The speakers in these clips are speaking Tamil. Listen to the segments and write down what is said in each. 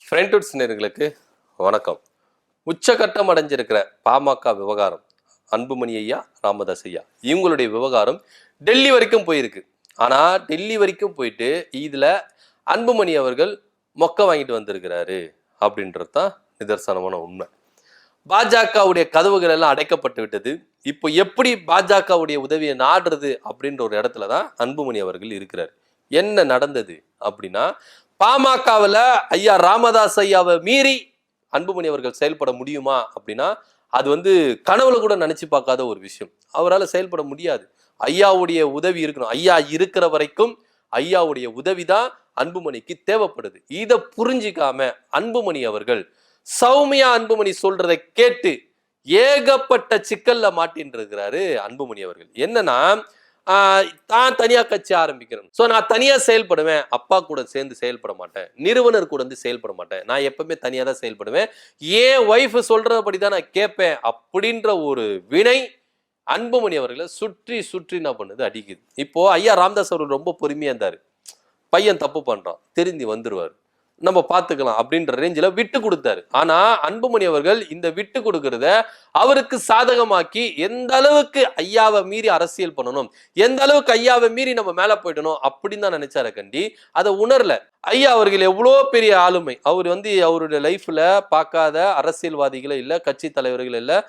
ஃப்ரெண்ட்வுட்ஸ் நேயர்களுக்கு வணக்கம். உச்சகட்டம் அடைஞ்சிருக்கிற பாமக விவகாரம், அன்புமணி ஐயா, ராமதாஸ் ஐயா இவங்களுடைய விவகாரம் டெல்லி வரைக்கும் போயிருக்கு. ஆனால் டெல்லி வரைக்கும் போயிட்டு இதில் அன்புமணி அவர்கள் மொக்க வாங்கிட்டு வந்திருக்கிறாரு அப்படின்றது தான் நிதர்சனமான உண்மை. பாஜகவுடைய கதவுகள் எல்லாம் அடைக்கப்பட்டு விட்டது. இப்போ எப்படி பாஜகவுடைய உதவியை நாடுறது அப்படின்ற ஒரு இடத்துல தான் அன்புமணி அவர்கள் இருக்கிறார். என்ன நடந்தது அப்படின்னா, பாமகவில் ஐயா ராமதாஸ் ஐயாவை மீறி அன்புமணி அவர்கள் செயல்பட முடியுமா அப்படின்னா அது கனவுல கூட நினைச்சு பார்க்காத ஒரு விஷயம். அவரால் செயல்பட முடியாது. ஐயாவுடைய உதவி இருக்கணும். ஐயா இருக்கிற வரைக்கும் ஐயாவுடைய உதவி தான் அன்புமணிக்கு தேவைப்படுது. இதை புரிஞ்சிக்காம அன்புமணி அவர்கள் சௌமியா அன்புமணி சொல்றதை கேட்டு ஏகப்பட்ட சிக்கல்ல மாட்டின்னு இருக்கிறாரு அன்புமணி அவர்கள். என்னன்னா, தான் தனியா கட்சி ஆரம்பிக்கிறேன், ஸோ நான் தனியா செயல்படுவேன், அப்பா கூட சேர்ந்து செயல்பட மாட்டேன், நிறுவனர் கூட செயல்பட மாட்டேன், நான் எப்பவுமே தனியா தான் செயல்படுவேன், ஏன் ஒய்ஃப் சொல்றபடி தான் நான் கேட்பேன் அப்படின்ற ஒரு வினை அன்புமணி அவர்களை சுற்றி சுற்றி என்ன பண்ணுது, அடிக்குது. இப்போ ஐயா ராமதாஸ் அவர்கள் ரொம்ப பொறுமையா இருந்தாரு. பையன் தப்பு பண்றான், திருந்தி வந்துருவாரு, நம்ம பார்த்துக்கலாம் அப்படின்ற ரேஞ்சில் விட்டு கொடுத்தாரு. ஆனா அன்புமணி அவர்கள் இந்த விட்டு கொடுக்கறத அவருக்கு சாதகமாக்கி எந்த அளவுக்கு ஐயாவை மீறி அரசியல் பண்ணணும், எந்த அளவுக்கு ஐயாவை மீறி நம்ம மேல போயிடணும் அப்படின்னு தான் நினைச்சார கண்டி அதை உணரல. ஐயா அவர்கள் எவ்வளோ பெரிய ஆளுமை. அவர் அவருடைய லைஃப்ல பார்க்காத அரசியல்வாதிகளே இல்லை, கட்சி தலைவர்கள் இல்லை.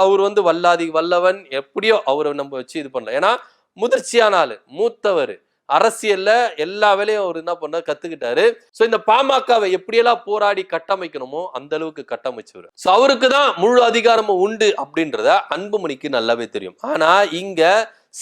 அவர் வல்லாதி வல்லவன், எப்படியோ அவரை நம்ம வச்சு இது பண்ணல. ஏன்னா முதிர்ச்சியான ஆளு, மூத்தவர், அரசியல்ல எல்லா வேலையும் அவர் என்ன பண்ண கத்துக்கிட்டாரு. சோ இந்த பாமகவை எப்படியெல்லாம் போராடி கட்டமைக்கணுமோ அந்த அளவுக்கு கட்டமைச்சவர். சோ அவருக்கு தான் முழு அதிகாரமும் உண்டு அப்படின்றத அன்புமணிக்கு நல்லாவே தெரியும். ஆனா இங்க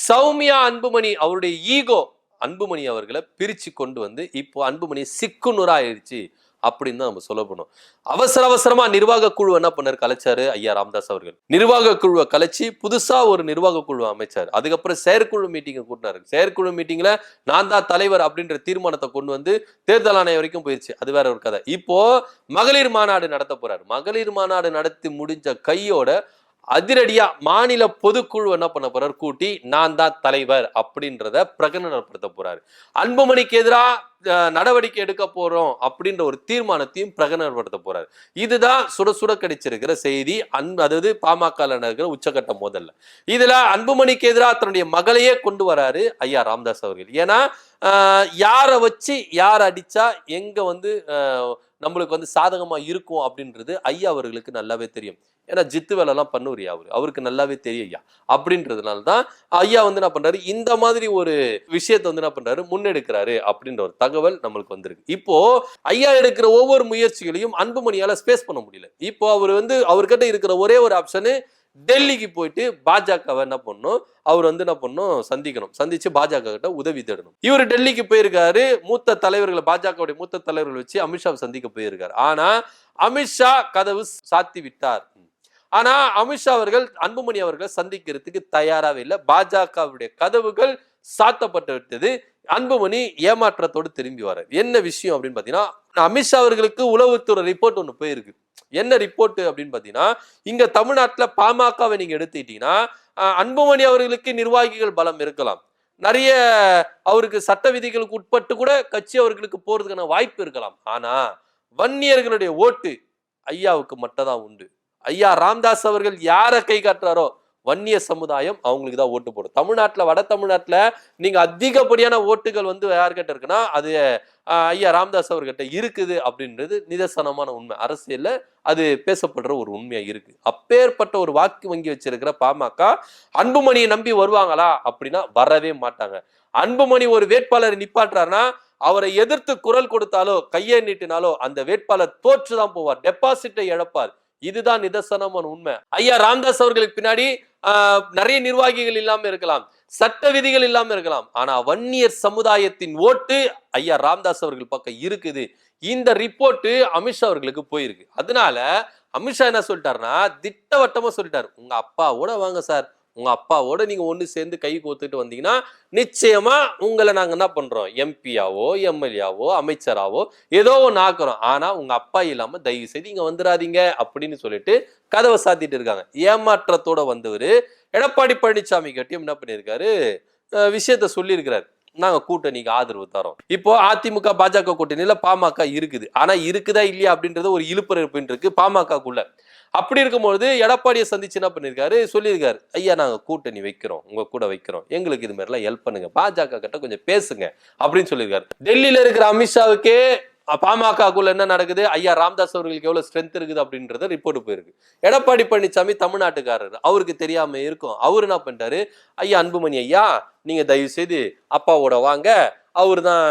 சௌமியா அன்புமணி அவருடைய ஈகோ அன்புமணி அவர்களை பிரிச்சு கொண்டு இப்போ அன்புமணி சிக்குநூறா ஆயிடுச்சு அப்படின்னு தான் நம்ம சொல்ல போனோம். அவசரமா நிர்வாக குழு என்ன பண்ணாரு, கலைச்சாரு ஐயா ராமதாஸ் அவர்கள். நிர்வாக குழுவை கலைச்சி புதுசா ஒரு நிர்வாக குழு அமைச்சார். அதுக்கப்புறம் செயற்குழு மீட்டிங்கை கூட்டினாரு. செயற்குழு மீட்டிங்ல நான் தான் தலைவர் அப்படின்ற தீர்மானத்தை கொண்டு தேர்தல் ஆணையம் வரைக்கும் போயிடுச்சு. அது வேற ஒரு கதை. இப்போ மகளிர் மாநாடு நடத்த போறாரு. மகளிர் மாநாடு நடத்தி முடிஞ்ச கையோட அதிரடியா மாநில பொதுக்குழு என்ன பண்ண போறாரு, கூட்டி நான் தான் தலைவர் அப்படின்றத பிரகடனப்படுத்த போறாரு. அன்புமணிக்கு எதிராக நடவடிக்கை எடுக்க போறோம் அப்படின்ற ஒரு தீர்மானத்தையும் பிரகடனப்படுத்த போறாரு. இதுதான் சுட சுட கிடைச்சிருக்கிற செய்தி. அதாவது பாமக நடக்கிற உச்சகட்ட மோதல்ல இதுல அன்புமணிக்கு எதிராக தன்னுடைய மகளையே கொண்டு வராரு ஐயா ராமதாஸ் அவர்கள். ஏன்னா யாரை வச்சு யார் அடிச்சா எங்க நம்மளுக்கு சாதகமா இருக்கும் அப்படின்றது ஐயா அவர்களுக்கு நல்லாவே தெரியும். ஏன்னா ஜித்து வேலை எல்லாம் பண்ணுவாரியா அவருக்கு நல்லாவே தெரியும் ஐயா. அப்படின்றதுனாலதான் ஐயா என்ன பண்றாரு, இந்த மாதிரி ஒரு விஷயத்த என்ன பண்றாரு, முன்னெடுக்கிறாரு அப்படின்ற ஒரு தகவல் நம்மளுக்கு வந்திருக்கு. இப்போ ஐயா எடுக்கிற ஒவ்வொரு முயற்சிகளையும் அன்புமணியால ஸ்பேஸ் பண்ண முடியல. இப்போ அவர்கிட்ட இருக்கிற ஒரே ஒரு ஆப்ஷனு டெல்லிக்கு போயிட்டு பாஜகவை என்ன பண்ணும், அவர் என்ன பண்ணும், சந்திச்சு பாஜக கிட்ட உதவி தேடணும். இவர் டெல்லிக்கு போயிருக்காரு. மூத்த தலைவர்களை, பாஜகவுடைய மூத்த தலைவர்கள் வச்சு அமித்ஷாவை சந்திக்க போயிருக்காரு. ஆனா அமித்ஷா கதவு சாத்தி விட்டார். ஆனா அமித்ஷா அவர்கள் அன்புமணி அவர்களை சந்திக்கிறதுக்கு தயாராகவே இல்லை. பாஜகவுடைய கதவுகள் சாத்தப்பட்டு விட்டது. அன்புமணி ஏமாற்றத்தோடு திரும்பி வர என்ன விஷயம் அப்படின்னு பாத்தீங்கன்னா, அமித்ஷா அவர்களுக்கு உளவுத்துறை ரிப்போர்ட் ஒண்ணு போயிருக்கு. என்ன ரிப்போர்ட் அப்படின்னு பாத்தீங்கன்னா, இங்க தமிழ்நாட்டுல பாமகவை நீங்க எடுத்துக்கிட்டீங்கன்னா அன்புமணி அவர்களுக்கு நிர்வாகிகள் பலம் இருக்கலாம், நிறைய அவருக்கு சட்ட விதிகளுக்கு உட்பட்டு கூட கட்சி அவர்களுக்கு போறதுக்கான வாய்ப்பு இருக்கலாம். ஆனா வன்னியர்களுடைய ஓட்டு ஐயாவுக்கு மட்டும் தான் உண்டு. ஐயா ராமதாஸ் அவர்கள் யாரை கை காட்டுறாரோ வன்னிய சமுதாயம் அவங்களுக்கு தான் ஓட்டு போடும். தமிழ்நாட்டுல, வட தமிழ்நாட்டுல நீங்க அதிகப்படியான ஓட்டுகள் யார்கிட்ட இருக்குன்னா அது ஐயா ராமதாஸ் அவர்கிட்ட இருக்குது அப்படின்றது நிதர்சனமான உண்மை. அரசியல்ல அது பேசப்படுற ஒரு உண்மையா இருக்கு. அப்பேற்பட்ட ஒரு வாக்கு வங்கி வச்சிருக்கிற பாமக அன்புமணியை நம்பி வருவாங்களா அப்படின்னா வரவே மாட்டாங்க. அன்புமணி ஒரு வேட்பாளரை நிப்பாட்டுறாருன்னா அவரை எதிர்த்து குரல் கொடுத்தாலோ கையை நீட்டினாலோ அந்த வேட்பாளர் தோற்றுதான் போவார், டெபாசிட்டை இழப்பார். இதுதான் நிதர்சனமான உண்மை. ஐயா ராமதாஸ் அவர்களுக்கு பின்னாடி நிறைய நிர்வாகிகள் இல்லாம இருக்கலாம், சட்ட விதிகள் இல்லாம இருக்கலாம், ஆனா வன்னியர் சமுதாயத்தின் ஓட்டு ஐயா ராமதாஸ் அவர்கள் பக்கம் இருக்குது. இந்த ரிப்போர்ட் அமித்ஷா அவர்களுக்கு போயிருக்கு. அதனால அமித்ஷா என்ன சொல்லிட்டாருன்னா, திட்டவட்டமா சொல்லிட்டாரு, உங்க அப்பாவோட வாங்க சார், உங்க அப்பாவோட நீங்க ஒண்ணு சேர்ந்து கை கோத்துட்டு வந்தீங்கன்னா நிச்சயமா உங்களை நாங்க என்ன பண்றோம், எம்பியாவோ எம்எல்ஏவோ அமைச்சராவோ ஏதோ ஒன்று ஆக்குறோம், ஆனா உங்க அப்பா இல்லாம தயவு செய்து இங்க வந்துடாதீங்க அப்படின்னு சொல்லிட்டு கதவை சாத்திட்டு இருக்காங்க. ஏமாற்றத்தோட வந்தவர் எடப்பாடி பழனிசாமி கிட்டையும் என்ன பண்ணியிருக்காரு, விஷயத்த சொல்லியிருக்கிறார். நாங்க கூட்டணிக்கு ஆதரவு தரோம். இப்போ அதிமுக பாஜக கூட்டணியில பாமக இருக்குது. ஆனா இருக்குதா இல்லையா அப்படின்றது ஒரு இழுப்பறப்பு இருக்கு பாமகக்குள்ள. அப்படி இருக்கும்போது எடப்பாடியை சந்திச்சு என்ன பண்ணிருக்காரு, சொல்லியிருக்காரு, ஐயா நாங்க கூட்டணி வைக்கிறோம், உங்க கூட வைக்கிறோம், எங்களுக்கு இது மாதிரி எல்லாம் ஹெல்ப் பண்ணுங்க, பாஜக கிட்ட கொஞ்சம் பேசுங்க அப்படின்னு சொல்லியிருக்காரு. டெல்லியில இருக்கிற அமித்ஷாவுக்கே பாமகக்குள்ள என்ன நடக்குது, ஐயா ராமதாஸ் அவர்களுக்கு எவ்வளவு ஸ்ட்ரென்த் இருக்குது அப்படின்றத ரிப்போர்ட் போயிருக்கு. எடப்பாடி பழனிசாமி தமிழ்நாட்டுக்காரர், அவருக்கு தெரியாம இருக்கும். அவரு என்ன பண்ணிட்டாரு, ஐயா அன்புமணி ஐயா நீங்க தயவு செய்து அப்பாவோட வாங்க, அவரு தான்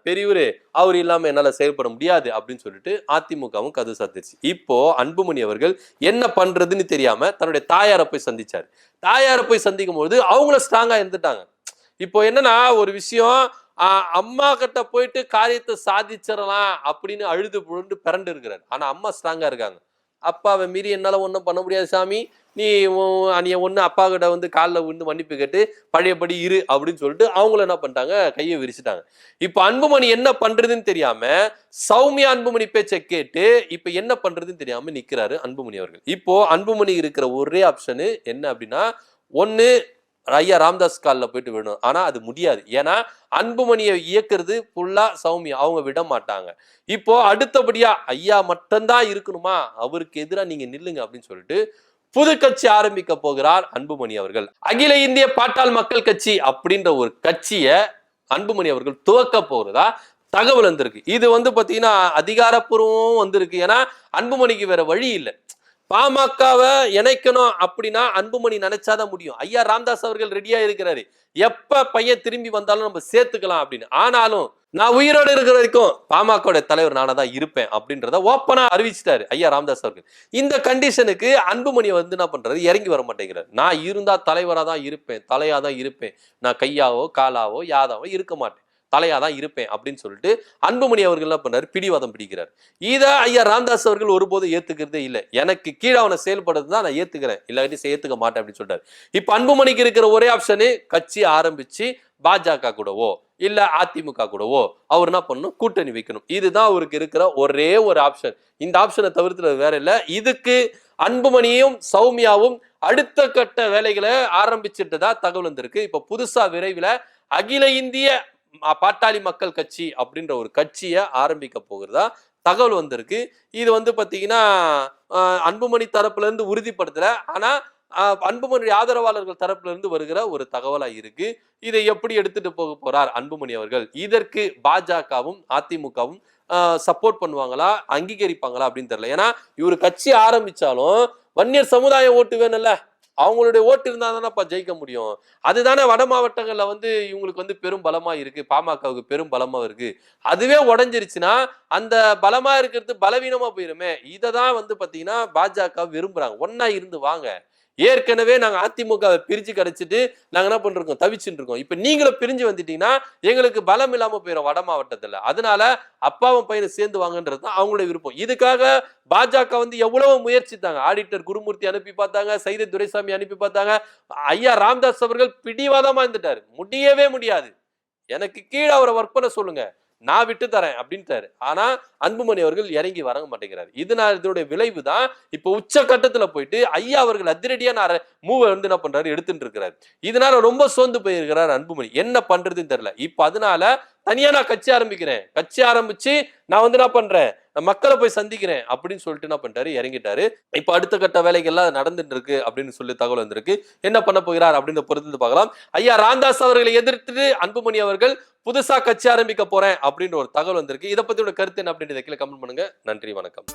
பெரியவரு, அவர் இல்லாம என்னால செயல்பட முடியாது அப்படின்னு சொல்லிட்டு அதிமுகவும் கது சாத்திருச்சு. இப்போ அன்புமணி அவர்கள் என்ன பண்றதுன்னு தெரியாம தன்னுடைய தாயாரை போய் சந்திச்சாரு. தாயாரை போய் சந்திக்கும் போது அவங்கள ஸ்ட்ராங்கா இருந்துட்டாங்க. இப்போ என்னன்னா ஒரு விஷயம், அம்மா கிட்ட போயிட்டு காரியத்தை சாதிச்சிடலாம் அப்படின்னு அழுது புழுண்டு பிறண்டு இருக்கிறாரு. ஆனா அம்மா ஸ்ட்ராங்கா இருக்காங்க. அப்பாவை மீறி என்னால ஒன்றும் பண்ண முடியாது சாமி, நீ ஒண்ணு அப்பா கிட்ட வந்து காலில் விழுந்து மன்னிப்பு கேட்டு பழையபடி இரு அப்படின்னு சொல்லிட்டு அவங்கள என்ன பண்ணிட்டாங்க, கையை விரிச்சுட்டாங்க. இப்ப அன்புமணி என்ன பண்றதுன்னு தெரியாம, சௌமியா அன்புமணி பேச்சை கேட்டு இப்ப என்ன பண்றதுன்னு தெரியாம நிக்கிறாரு அன்புமணி அவர்கள். இப்போ அன்புமணி இருக்கிற ஒரே ஆப்ஷனு என்ன அப்படின்னா, ஒன்னு ஐயா ராமதாஸ் காலில் போயிட்டு விடணும். ஆனா அது முடியாது. ஏன்னா அன்புமணியை இயக்குறது ஃபுல்லா சௌமியா, அவங்க விட மாட்டாங்க. இப்போ அடுத்தபடியா ஐயா மட்டும்தான் இருக்கணுமா, அவருக்கு எதிராக நீங்க நில்லுங்க அப்படின்னு சொல்லிட்டு புது கட்சி ஆரம்பிக்க போகிறார் அன்புமணி அவர்கள். அகில இந்திய பாட்டாள் மக்கள் கட்சி அப்படின்ற ஒரு கட்சியை அன்புமணி அவர்கள் துவக்க போறதா தகவல் வந்திருக்கு. இது வந்து பாத்தீங்கன்னா அதிகாரப்பூர்வமும் வந்திருக்கு. ஏன்னா அன்புமணிக்கு வேற வழி இல்லை. பாமகவை இணைக்கணும் அப்படின்னா அன்புமணி நினைச்சாதான் முடியும். ஐயா ராமதாஸ் அவர்கள் ரெடியா இருக்கிறாரு, எப்ப பையன் திரும்பி வந்தாலும் நம்ம சேர்த்துக்கலாம் அப்படின்னு. ஆனாலும் நான் உயிரோடு இருக்கிற வரைக்கும் பாமக தலைவர் நானா தான் இருப்பேன் அப்படின்றத ஓப்பனா அறிவிச்சிட்டாரு ஐயா ராமதாஸ் அவர்கள். இந்த கண்டிஷனுக்கு அன்புமணி வந்து என்ன பண்றாரு, இறங்கி வர மாட்டேங்கிறார். நான் இருந்தா தலைவரா தான் இருப்பேன், தலையா தான் இருப்பேன், நான் கையாவோ காலாவோ யாதாவோ இருக்க மாட்டேன், தலையாதான் இருப்பேன் அப்படின்னு சொல்லிட்டு அன்புமணி அவர்கள் என்ன பண்ணாரு, பிடிவாதம் பிடிக்கிறார். இத ஐயா ராமதாஸ் அவர்கள் ஒருபோதும் ஏத்துக்கிறதே இல்லை. எனக்கு கீழே அவனை செயல்படுறது தான் நான் ஏத்துக்கிறேன், இல்லாட்டி ஏத்துக்க மாட்டேன் அப்படின்னு சொல்றாரு. இப்ப அன்புமணிக்கு இருக்கிற ஒரே ஆப்ஷனு கட்சி ஆரம்பிச்சு பாஜக கூடவோ இல்ல அதிமுக கூடவோ அவர் என்ன பண்ணணும், கூட்டணி வைக்கணும். இதுதான் அவருக்கு இருக்கிற ஒரே ஒரு ஆப்ஷன். இந்த ஆப்ஷனை தவிர்த்து வேற இல்லை. இதுக்கு அன்புமணியும் சௌமியாவும் அடுத்த கட்ட வேலைகளை ஆரம்பிச்சுட்டு தான் தகவல் வந்திருக்கு. இப்ப புதுசா விரைவில் அகில இந்திய பாட்டாளி மக்கள் கட்சி அப்படின்ற ஒரு கட்சியை ஆரம்பிக்க போகிறதா தகவல் வந்திருக்கு. இது வந்து பாத்தீங்கன்னா அன்புமணி தரப்புல இருந்து உறுதிப்படுத்தல, ஆனா அன்புமணி ஆதரவாளர்கள் தரப்புல இருந்து வருகிற ஒரு தகவலா இருக்கு. இதை எப்படி எடுத்துட்டு போக போறார் அன்புமணி அவர்கள், இதற்கு பாஜகவும் அதிமுகவும் சப்போர்ட் பண்ணுவாங்களா, அங்கீகரிப்பாங்களா அப்படின்னு தெரியல. ஏன்னா இவரு கட்சி ஆரம்பிச்சாலும் வன்னியர் சமுதாய ஓட்டு வேணும்ல, அவங்களுடைய ஓட்டு இருந்தா தானேப்பா ஜெயிக்க முடியும். அதுதானே வட மாவட்டங்கள்ல வந்து இவங்களுக்கு வந்து பெரும் பலமா இருக்கு, பாமகவுக்கு பெரும் பலமா இருக்கு. அதுவே உடஞ்சிருச்சுன்னா அந்த பலமா இருக்கிறது பலவீனமா போயிருமே. இததான் வந்து பாத்தீங்கன்னா பாஜக விரும்புறாங்க. ஒன்னா இருந்து வாங்க, ஏற்கனவே நாங்க அதிமுக பிரிச்சு கிடைச்சிட்டு நாங்க என்ன பண்றோம், தவிச்சுட்டு இருக்கோம். இப்ப நீங்களும் பிரிஞ்சு வந்துட்டீங்கன்னா எங்களுக்கு பலம் இல்லாம போயிடும் வட மாவட்டத்துல. அதனால அப்பாவும் பையனும் சேர்ந்து வாங்கன்றது தான் அவங்களுடைய விருப்பம். இதுக்காக பாஜக வந்து எவ்வளவு முயற்சித்தாங்க. ஆடிட்டர் குருமூர்த்தி அனுப்பி பார்த்தாங்க, சைதை துரைசாமி அனுப்பி பார்த்தாங்க. ஐயா ராமதாஸ் அவர்கள் பிடிவாதமா இருந்துட்டாரு, முடியவே முடியாது, எனக்கு கீழே அவரை ஒர்க் பண்ண சொல்லுங்க, நான் விட்டு தரேன் அப்படின்ட்டாரு. ஆனா அன்புமணி அவர்கள் இறங்கி வர மாட்டேங்கிறாரு. இதனுடைய விளைவு தான் இப்ப உச்ச கட்டத்துல போயிட்டு ஐயா அவர்கள் அதிரடியான மூவ வந்து என்ன பண்றாரு, எடுத்துட்டு இருக்கிறாரு. இதனால ரொம்ப சோர்ந்து போயிருக்கிறார் அன்புமணி. என்ன பண்றதுன்னு தெரியல. இப்ப அதனால தனியா நான் கட்சி ஆரம்பிக்கிறேன், கட்சி ஆரம்பிச்சு நான் வந்து என்ன பண்றேன், மக்களை போய் சந்திக்கிறேன் அப்படின்னு சொல்லிட்டு என்ன பண்ணிட்டாரு, இறங்கிட்டாரு. இப்ப அடுத்த கட்ட வேலைகள்லாம் நடந்துட்டு இருக்கு அப்படின்னு சொல்லி தகவல் வந்திருக்கு. என்ன பண்ண போகிறார் அப்படின்னு பொறுத்து பார்க்கலாம். ஐயா ராமதாஸ் அவர்களை எதிர்த்து அன்புமணி அவர்கள் புதுசா கட்சி ஆரம்பிக்க போறேன் அப்படின்ற ஒரு தகவல் வந்திருக்கு. இதை பத்தியோட கருத்து என்ன அப்படின்றத கீழே கமெண்ட் பண்ணுங்க. நன்றி, வணக்கம்.